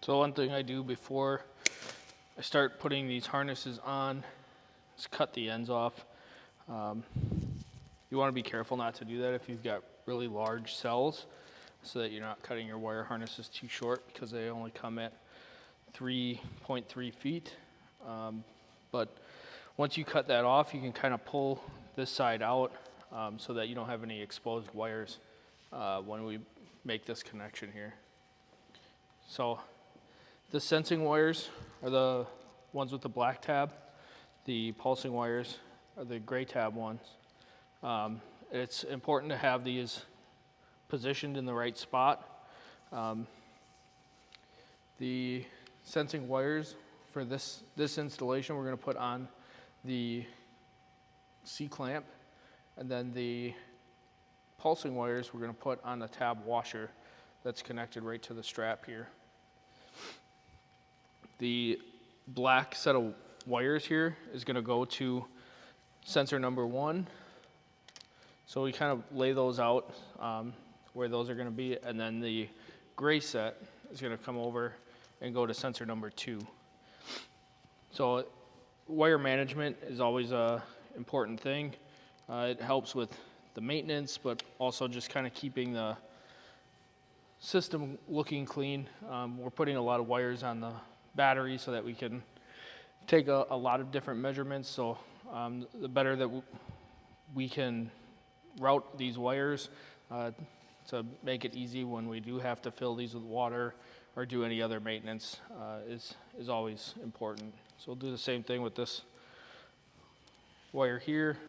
So one thing I do before I start putting these harnesses on is cut the ends off. You want to be careful not to do that if you've got really large cells, so that you're not cutting your wire harnesses too short, because they only come at 3.3 feet. But once you cut that off, you can kind of pull this side out so that you don't have any exposed wires when we make this connection here. So the sensing wires are the ones with the black tab. The pulsing wires are the gray tab ones. It's important to have these positioned in the right spot. The sensing wires for this installation, we're going to put on the C-clamp, and then the pulsing wires we're going to put on the tab washer that's connected right to the strap here. The black set of wires here is going to go to sensor number 1. So we kind of lay those out where those are going to be, and then the gray set is going to come over and go to sensor number 2. So wire management is always an important thing. It helps with the maintenance, but also just kind of keeping the system looking clean. We're putting a lot of wires on the battery so that we can take a lot of different measurements. So the better that we can route these wires to make it easy when we do have to fill these with water or do any other maintenance is always important. So we'll do the same thing with this wire here.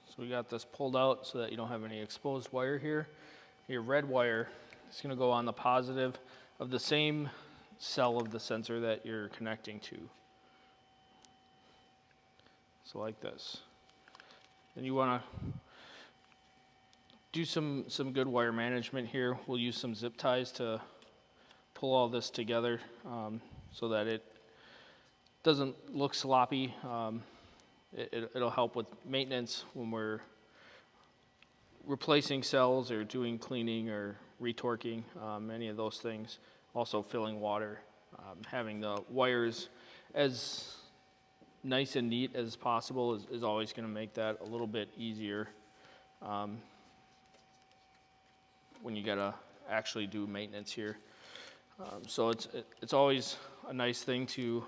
So we got this pulled out so that you don't have any exposed wire here. Your red wire is going to go on the positive of the same cell of the sensor that you're connecting to. So like this. And you want to do some good wire management here. We'll use some zip ties to pull all this together so that it doesn't look sloppy. It'll help with maintenance when we're replacing cells or doing cleaning or retorquing, any of those things. Also filling water. Having the wires as nice and neat as possible is always going to make that a little bit easier when you gotta actually do maintenance here. So it's always a nice thing to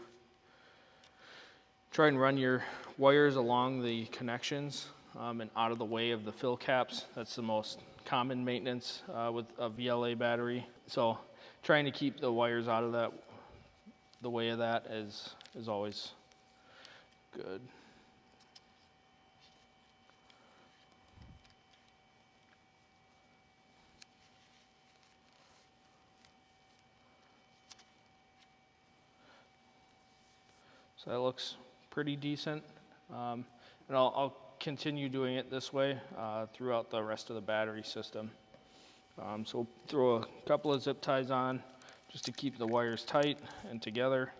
try and run your wires along the connections and out of the way of the fill caps. That's the most common maintenance with a VLA battery. So trying to keep the wires out of the way of that is always good. So that looks pretty decent, and I'll continue doing it this way throughout the rest of the battery system. So we'll throw a couple of zip ties on just to keep the wires tight and together.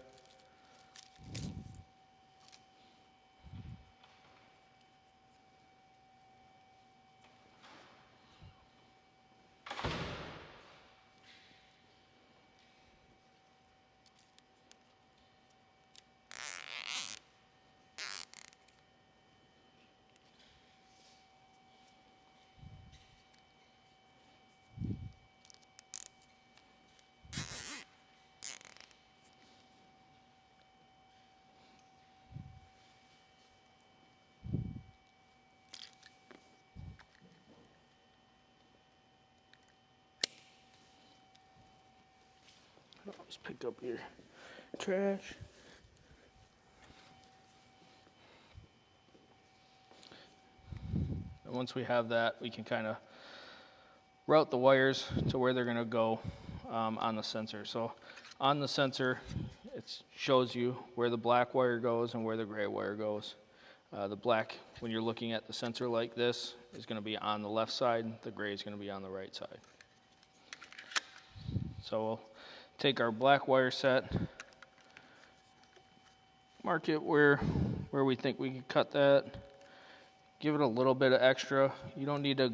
Always pick up your trash. And once we have that, we can kind of route the wires to where they're going to go on the sensor. So on the sensor, it shows you where the black wire goes and where the gray wire goes. The black, when you're looking at the sensor like this, is going to be on the left side. The gray is going to be on the right side. So we'll take our black wire set, mark it where we think we can cut that, give it a little bit of extra. You don't need to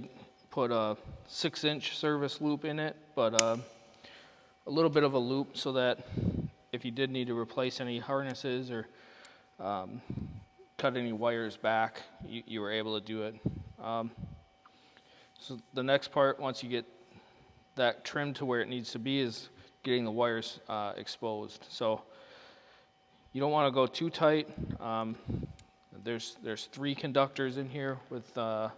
put a 6-inch service loop in it, but a little bit of a loop so that if you did need to replace any harnesses or cut any wires back, you were able to do it. So the next part, once you get that trimmed to where it needs to be, is getting the wires exposed. So you don't want to go too tight. There's 3 conductors in here with a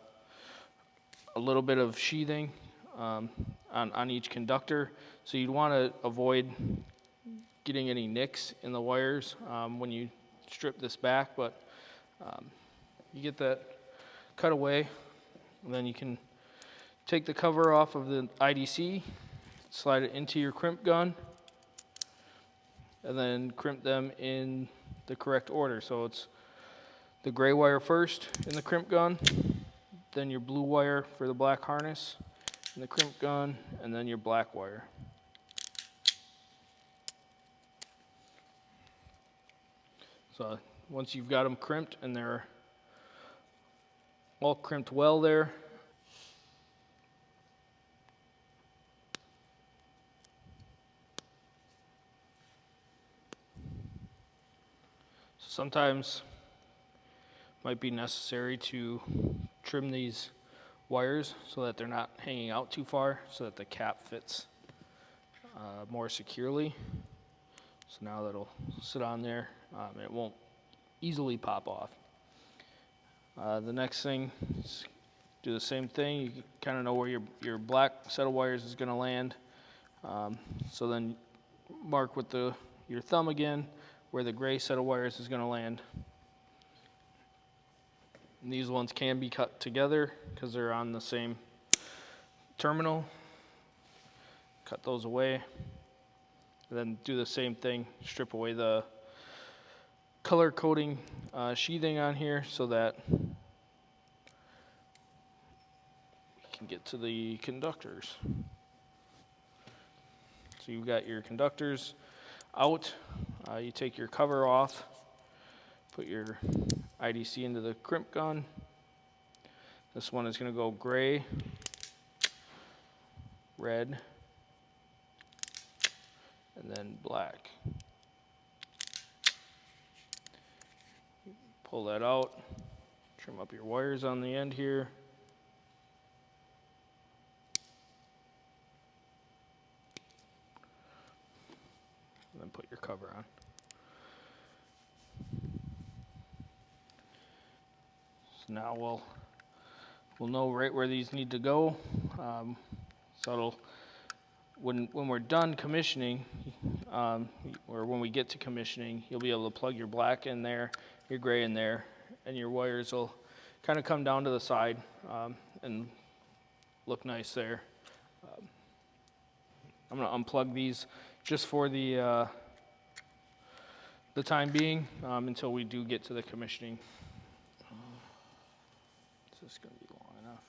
little bit of sheathing on each conductor. So you'd want to avoid getting any nicks in the wires when you strip this back, but you get that cut away, and then you can take the cover off of the IDC, slide it into your crimp gun, and then crimp them in the correct order. So it's the gray wire first in the crimp gun, then your blue wire for the black harness in the crimp gun, and then your black wire. So once you've got them crimped and they're all crimped well there, sometimes might be necessary to trim these wires so that they're not hanging out too far, so that the cap fits more securely. So now that'll sit on there, it won't easily pop off. The next thing is do the same thing. You kind of know where your black set of wires is going to land. So then mark with your thumb again where the gray set of wires is going to land. And these ones can be cut together because they're on the same terminal. Cut those away. And then do the same thing, strip away the color coding sheathing on here so that we can get to the conductors. So you've got your conductors out, you take your cover off, put your IDC into the crimp gun. This one is going to go gray, red, and then black. Pull that out, trim up your wires on the end here. And then put your cover on. So now we'll know right where these need to go. So when we're done commissioning, or when we get to commissioning, you'll be able to plug your black in there, your gray in there, and your wires will kind of come down to the side and look nice there. I'm going to unplug these just for the time being until we do get to the commissioning. Is this going to be long enough?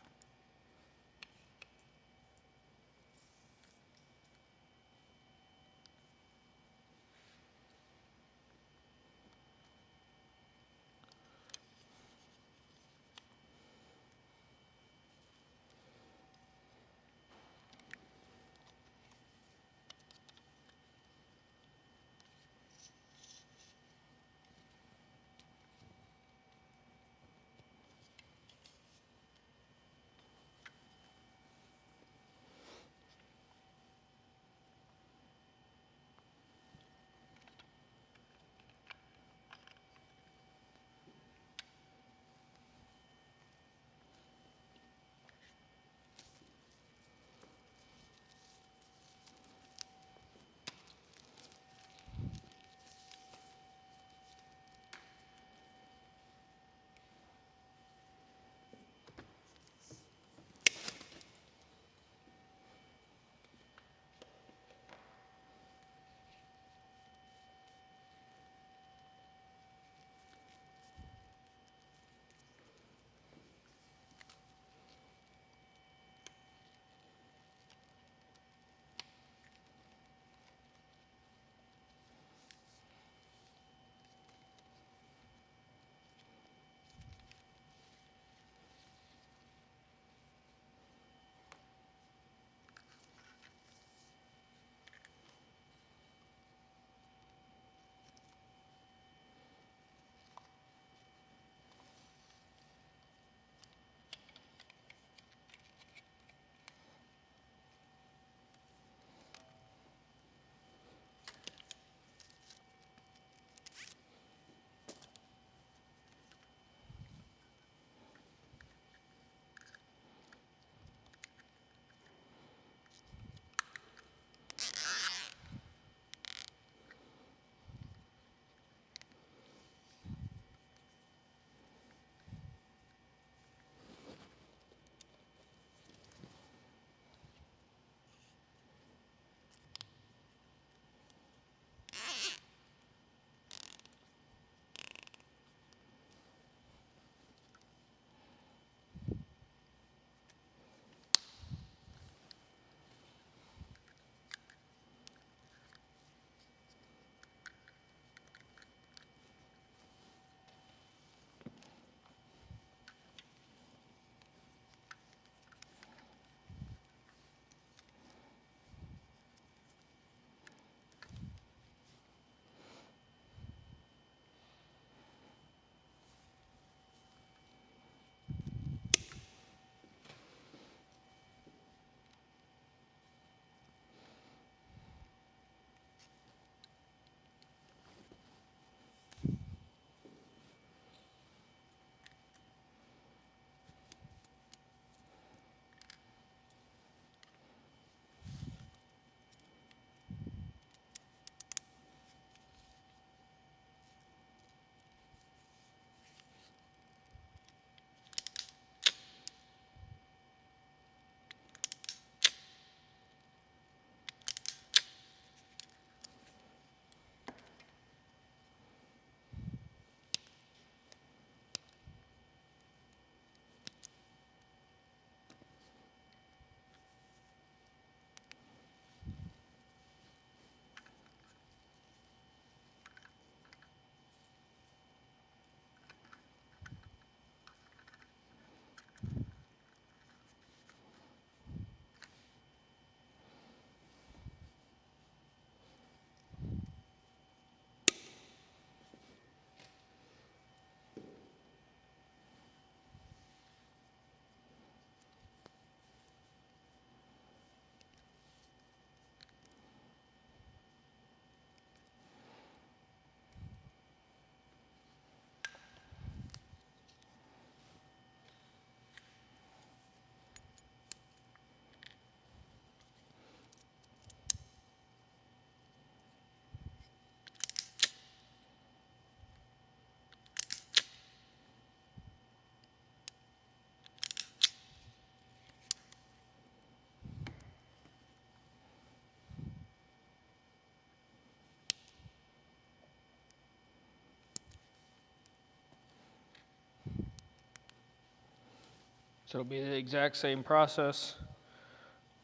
So it'll be the exact same process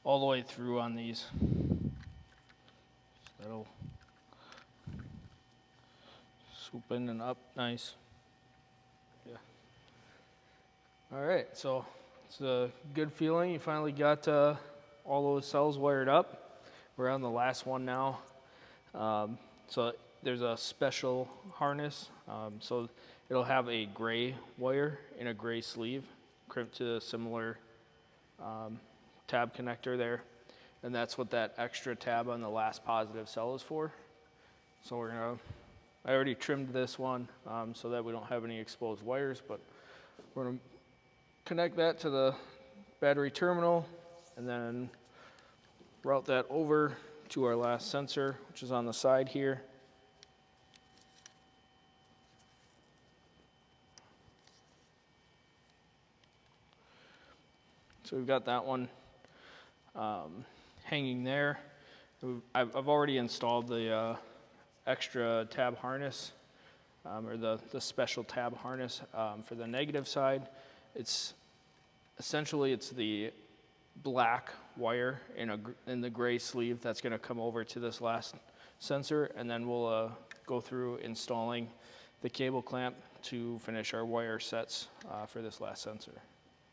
all the way through on these. So that'll swoop in and up nice. Yeah. All right, so it's a good feeling. You finally got all those cells wired up. We're on the last one now. So there's a special harness. So it'll have a gray wire in a gray sleeve, crimped to a similar tab connector there. And that's what that extra tab on the last positive cell is for. So I already trimmed this one so that we don't have any exposed wires, but we're gonna connect that to the battery terminal and then route that over to our last sensor, which is on the side here. So we've got that one hanging there. I've already installed the extra tab harness, or the special tab harness for the negative side. It's essentially the black wire in the gray sleeve that's going to come over to this last sensor, and then we'll go through installing the cable clamp to finish our wire sets for this last sensor.